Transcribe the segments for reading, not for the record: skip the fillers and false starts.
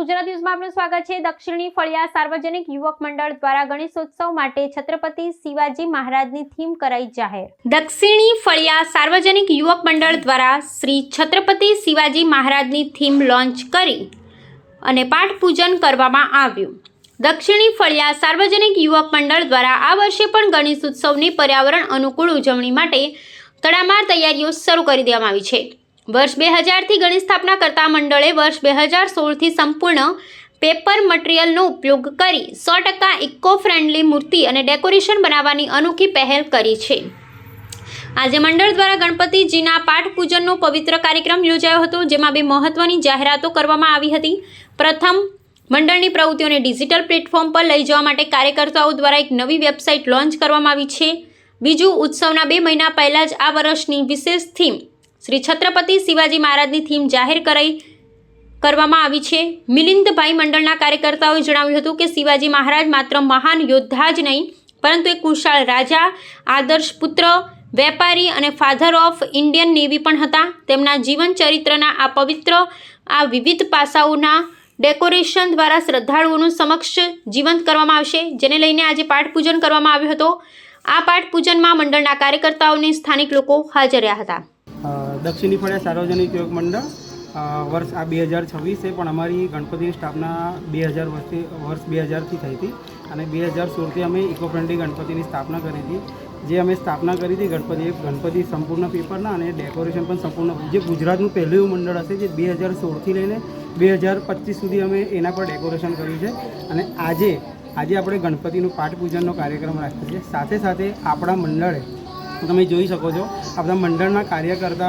ગુજરાત ન્યૂઝમાં આપનું સ્વાગત છે। દક્ષિણી ફળિયા સાર્વજનિક યુવક મંડળ દ્વારા ગણેશોત્સવ માટે છત્રપતિ શિવાજી મહારાજની થીમ કરાઈ જાહેર। દક્ષિણી ફળિયા સાર્વજનિક યુવક મંડળ દ્વારા શ્રી છત્રપતિ શિવાજી મહારાજની થીમ લોન્ચ કરી અને પાઠ પૂજન કરવામાં આવ્યું। દક્ષિણી ફળિયા સાર્વજનિક યુવક મંડળ દ્વારા આ વર્ષે પણ ગણેશોત્સવની પર્યાવરણ અનુકૂળ ઉજવણી માટે તડામાર તૈયારીઓ શરૂ કરી દેવામાં આવી છે। वर्ष 2000 થી गणेश स्थापना करता मंडले वर्ष 2016 થી संपूर्ण पेपर मटीरियल उपयोग करी 100% इको फ्रेंडली मूर्ति और डेकोरेशन बनावानी अनोखी पहल करी छे। आज मंडल द्वारा गणपतिजीना पाठ पूजन पवित्र कार्यक्रम योजायो हतो, जेमां बे महत्वनी जाहेरातो करवामां आवी हती। प्रथम मंडलनी प्रवृत्तिओने डिजिटल प्लेटफॉर्म पर लई जवा माटे कार्यकर्ताओ द्वारा एक नवी वेबसाइट लॉन्च करवामां आवी छे। बीजू उत्सवना 2 महीना पहला ज आ वर्षनी विशेष थीम श्री छत्रपति शिवाजी महाराजनी थीम जाहिर करवामां आवी छे। मिलिंद भाई मंडलना कार्यकर्ताओए जणाव्युं हतुं के शिवाजी महाराज मात्र महान योद्धा ज नहीं परंतु एक कुशल राजा, आदर्श पुत्र, वेपारी और फाधर ऑफ इंडियन नेवी पण हता। तेमना जीवन चरित्रना आ पवित्र आ विविध पासाओना डेकोरेशन द्वारा श्रद्धाळुओं समक्ष जीवंत करवामां आवशे, जेने लईने आज पाठ पूजन करवामां आव्युं हतुं। आ पाठ पूजन में मंडलना कार्यकर्ताओने स्थानिक लोको हाजर रह्या हता। दक्षिणी फळिया सार्वजनिक युवक मंडळ वर्ष आ 2026 है, पण अमारी गणपति स्थापना 2000 वर्ष 2000 थी थई थी और 2016 थी अमे इको फ्रेंडली गणपति स्थापना करी थी। जे अमे स्थापना करी थी गणपति संपूर्ण पेपरना और डेकोरेशन पण संपूर्ण जे गुजरातनुं पहेલું એવું मंडळ हशे जे 2016 थी लईने 2025 सुधी अमे एना पर डेकोरेशन कर्युं छे। अने આજે આપણે ગણપતિનું પાઠ પૂજનનો કાર્યક્રમ રાખ્યો છે। સાથે સાથે આપણા મંડળે તમે જોઈ શકો છો આપણા મંડળના કાર્યકર્તા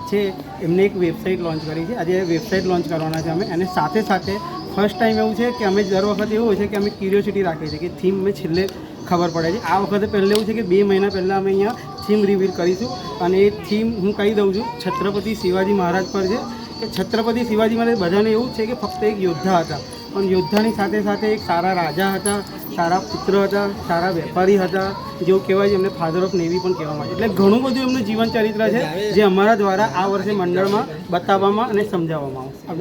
છે એમને એક વેબસાઇટ લોન્ચ કરી છે। આજે વેબસાઇટ લોન્ચ કરવાના છે અમે, અને સાથે સાથે ફર્સ્ટ ટાઈમ એવું છે કે અમે દર વખતે એવું હોય છે કે અમે ક્યુરિયોસિટી રાખીએ છીએ કે થીમ અમે છેલ્લે ખબર પડે છે। આ વખતે પહેલાં એવું છે કે 2 મહિના પહેલાં અમે અહીંયા થીમ રિવીલ કરીશું, અને એ થીમ હું કહી દઉં છું છત્રપતિ શિવાજી મહારાજ પર છે। કે છત્રપતિ શિવાજી મહારાજ બધાને એવું છે કે ફક્ત એક યોદ્ધા હતા, પણ યોદ્ધાની સાથે સાથે એક સારા રાજા હતા, સારા પુત્ર હતા, સારા વેપારી હતા, જેવું કહેવાય છે એમને ફાધર ઓફ નેવી પણ કહેવામાં આવે। એટલે ઘણું બધું એમનું જીવન ચરિત્ર છે જે અમારા દ્વારા આ વર્ષે મંડળમાં બતાવવામાં અને સમજાવવામાં આવશે।